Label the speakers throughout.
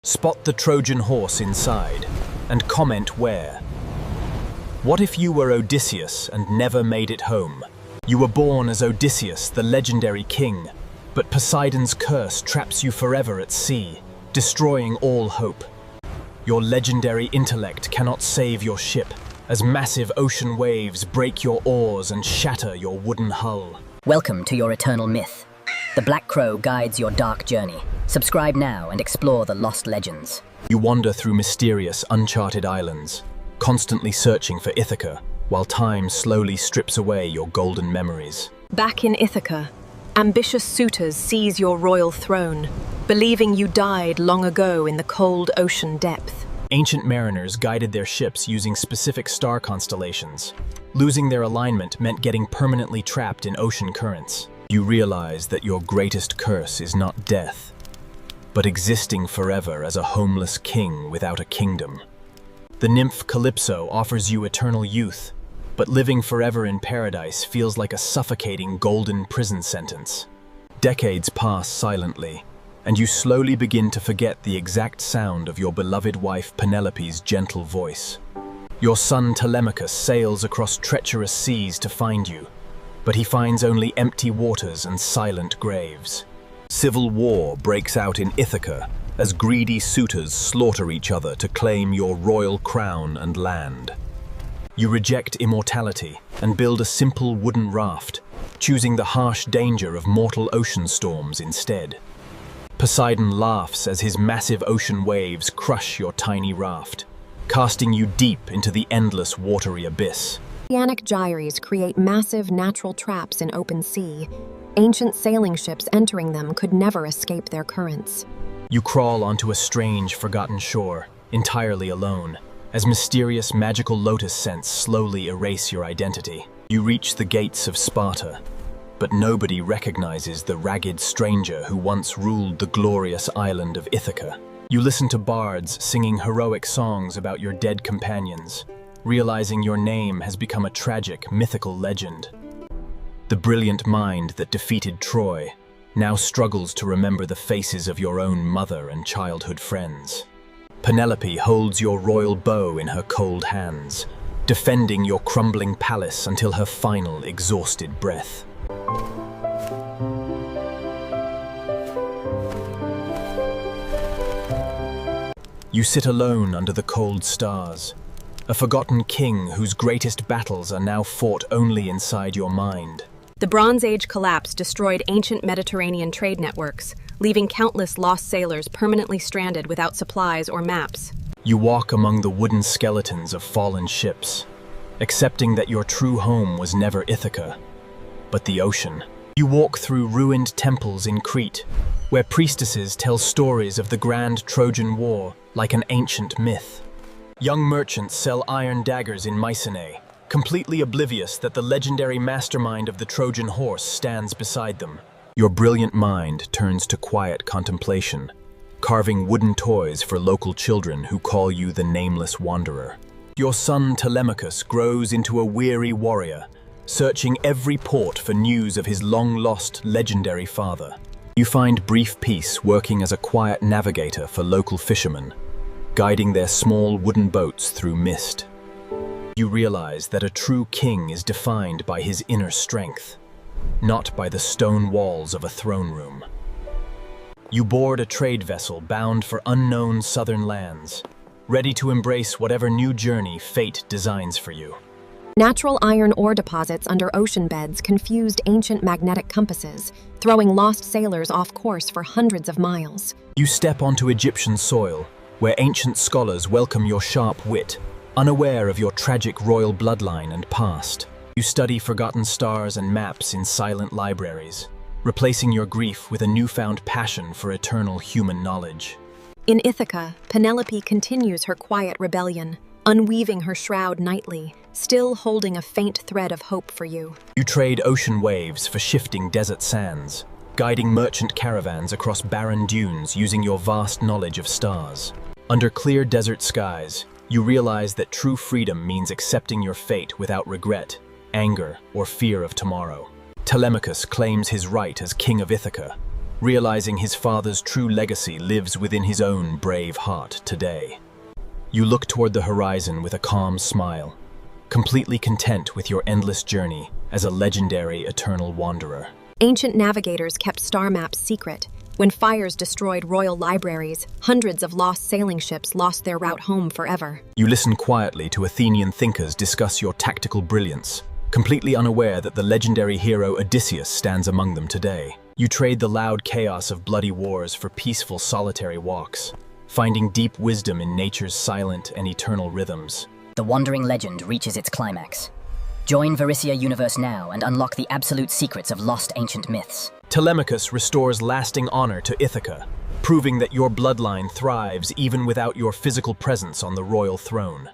Speaker 1: Spot the Trojan horse inside, and comment where. What if you were Odysseus and never made it home? You were born as Odysseus, the legendary king, but Poseidon's curse traps you forever at sea, destroying all hope. Your legendary intellect cannot save your ship, as massive ocean waves break your oars and shatter your wooden hull.
Speaker 2: Welcome to your eternal myth. The Black Crow guides your dark journey. Subscribe now and explore the lost legends.
Speaker 1: You wander through mysterious, uncharted islands, constantly searching for Ithaca, while time slowly strips away your golden memories.
Speaker 3: Back in Ithaca, ambitious suitors seize your royal throne, believing you died long ago in the cold ocean depth.
Speaker 1: Ancient mariners guided their ships using specific star constellations. Losing their alignment meant getting permanently trapped in ocean currents. You realize that your greatest curse is not death, but existing forever as a homeless king without a kingdom. The nymph Calypso offers you eternal youth, but living forever in paradise feels like a suffocating golden prison sentence. Decades pass silently, and you slowly begin to forget the exact sound of your beloved wife Penelope's gentle voice. Your son Telemachus sails across treacherous seas to find you, but he finds only empty waters and silent graves. Civil war breaks out in Ithaca as greedy suitors slaughter each other to claim your royal crown and land. You reject immortality and build a simple wooden raft, choosing the harsh danger of mortal ocean storms instead. Poseidon laughs as his massive ocean waves crush your tiny raft, casting you deep into the endless watery abyss.
Speaker 3: Oceanic gyres create massive natural traps in open sea. Ancient sailing ships entering them could never escape their currents.
Speaker 1: You crawl onto a strange, forgotten shore, entirely alone, as mysterious magical lotus scents slowly erase your identity. You reach the gates of Sparta, but nobody recognizes the ragged stranger who once ruled the glorious island of Ithaca. You listen to bards singing heroic songs about your dead companions, realizing your name has become a tragic, mythical legend. The brilliant mind that defeated Troy now struggles to remember the faces of your own mother and childhood friends. Penelope holds your royal bow in her cold hands, defending your crumbling palace until her final, exhausted breath. You sit alone under the cold stars, a forgotten king whose greatest battles are now fought only inside your mind.
Speaker 3: The Bronze Age collapse destroyed ancient Mediterranean trade networks, leaving countless lost sailors permanently stranded without supplies or maps.
Speaker 1: You walk among the wooden skeletons of fallen ships, accepting that your true home was never Ithaca, but the ocean. You walk through ruined temples in Crete, where priestesses tell stories of the grand Trojan War like an ancient myth. Young merchants sell iron daggers in Mycenae, completely oblivious that the legendary mastermind of the Trojan horse stands beside them. Your brilliant mind turns to quiet contemplation, carving wooden toys for local children who call you the nameless wanderer. Your son Telemachus grows into a weary warrior, searching every port for news of his long-lost legendary father. You find brief peace working as a quiet navigator for local fishermen, guiding their small wooden boats through mist. You realize that a true king is defined by his inner strength, not by the stone walls of a throne room. You board a trade vessel bound for unknown southern lands, ready to embrace whatever new journey fate designs for you.
Speaker 3: Natural iron ore deposits under ocean beds confused ancient magnetic compasses, throwing lost sailors off course for hundreds of miles.
Speaker 1: You step onto Egyptian soil, where ancient scholars welcome your sharp wit, unaware of your tragic royal bloodline and past. You study forgotten stars and maps in silent libraries, replacing your grief with a newfound passion for eternal human knowledge.
Speaker 3: In Ithaca, Penelope continues her quiet rebellion, unweaving her shroud nightly, still holding a faint thread of hope for you.
Speaker 1: You trade ocean waves for shifting desert sands, guiding merchant caravans across barren dunes using your vast knowledge of stars. Under clear desert skies, you realize that true freedom means accepting your fate without regret, anger, or fear of tomorrow. Telemachus claims his right as king of Ithaca, realizing his father's true legacy lives within his own brave heart today. You look toward the horizon with a calm smile, completely content with your endless journey as a legendary eternal wanderer.
Speaker 3: Ancient navigators kept star maps secret. When fires destroyed royal libraries, hundreds of lost sailing ships lost their route home forever.
Speaker 1: You listen quietly to Athenian thinkers discuss your tactical brilliance, completely unaware that the legendary hero Odysseus stands among them today. You trade the loud chaos of bloody wars for peaceful solitary walks, finding deep wisdom in nature's silent and eternal rhythms.
Speaker 2: The wandering legend reaches its climax. Join Varysia universe now and unlock the absolute secrets of lost ancient myths.
Speaker 1: Telemachus restores lasting honor to Ithaca, proving that your bloodline thrives even without your physical presence on the royal throne.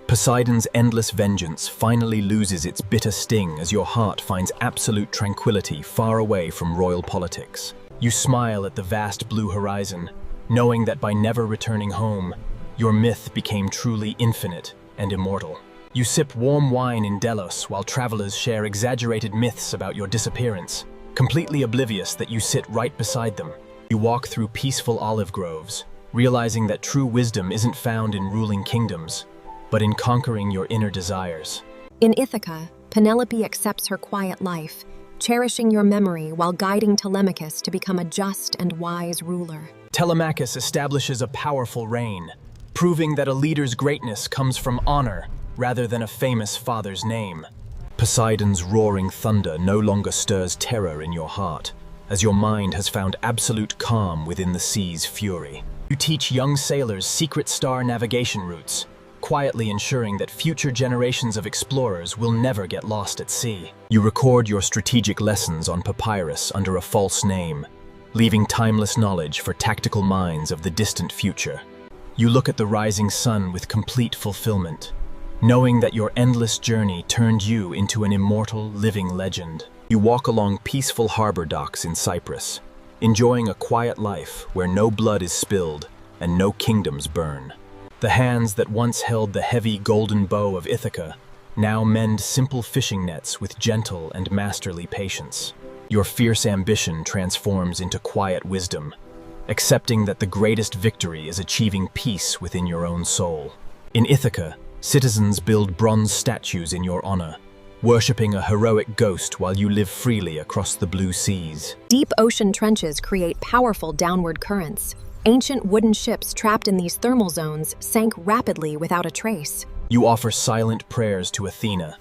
Speaker 1: Poseidon's endless vengeance finally loses its bitter sting as your heart finds absolute tranquility far away from royal politics. You smile at the vast blue horizon, knowing that by never returning home, your myth became truly infinite and immortal. You sip warm wine in Delos while travelers share exaggerated myths about your disappearance, completely oblivious that you sit right beside them. You walk through peaceful olive groves, realizing that true wisdom isn't found in ruling kingdoms, but in conquering your inner desires.
Speaker 3: In Ithaca, Penelope accepts her quiet life, cherishing your memory while guiding Telemachus to become a just and wise ruler.
Speaker 1: Telemachus establishes a powerful reign, proving that a leader's greatness comes from honor rather than a famous father's name. Poseidon's roaring thunder no longer stirs terror in your heart, as your mind has found absolute calm within the sea's fury. You teach young sailors secret star navigation routes, quietly ensuring that future generations of explorers will never get lost at sea. You record your strategic lessons on papyrus under a false name, leaving timeless knowledge for tactical minds of the distant future. You look at the rising sun with complete fulfillment, knowing that your endless journey turned you into an immortal, living legend. You walk along peaceful harbor docks in Cyprus, enjoying a quiet life where no blood is spilled and no kingdoms burn. The hands that once held the heavy golden bow of Ithaca now mend simple fishing nets with gentle and masterly patience. Your fierce ambition transforms into quiet wisdom, accepting that the greatest victory is achieving peace within your own soul. In Ithaca, citizens build bronze statues in your honor, worshipping a heroic ghost while you live freely across the blue seas.
Speaker 3: Deep ocean trenches create powerful downward currents. Ancient wooden ships trapped in these thermal zones sank rapidly without a trace.
Speaker 1: You offer silent prayers to Athena,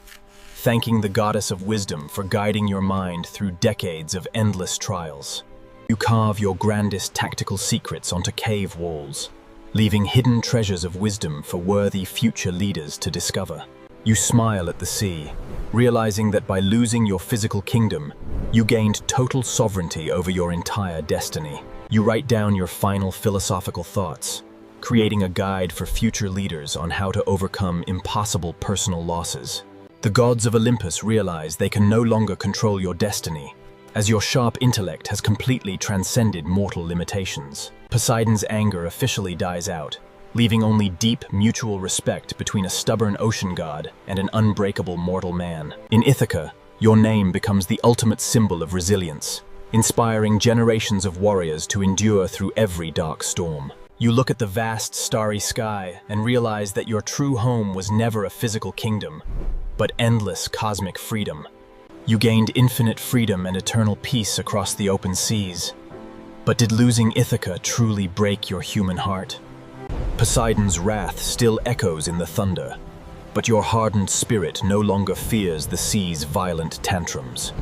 Speaker 1: thanking the goddess of wisdom for guiding your mind through decades of endless trials. You carve your grandest tactical secrets onto cave walls, leaving hidden treasures of wisdom for worthy future leaders to discover. You smile at the sea, realizing that by losing your physical kingdom, you gained total sovereignty over your entire destiny. You write down your final philosophical thoughts, creating a guide for future leaders on how to overcome impossible personal losses. The gods of Olympus realize they can no longer control your destiny, as your sharp intellect has completely transcended mortal limitations. Poseidon's anger officially dies out, leaving only deep mutual respect between a stubborn ocean god and an unbreakable mortal man. In Ithaca, your name becomes the ultimate symbol of resilience, inspiring generations of warriors to endure through every dark storm. You look at the vast starry sky and realize that your true home was never a physical kingdom, but endless cosmic freedom. You gained infinite freedom and eternal peace across the open seas. But did losing Ithaca truly break your human heart? Poseidon's wrath still echoes in the thunder, but your hardened spirit no longer fears the sea's violent tantrums.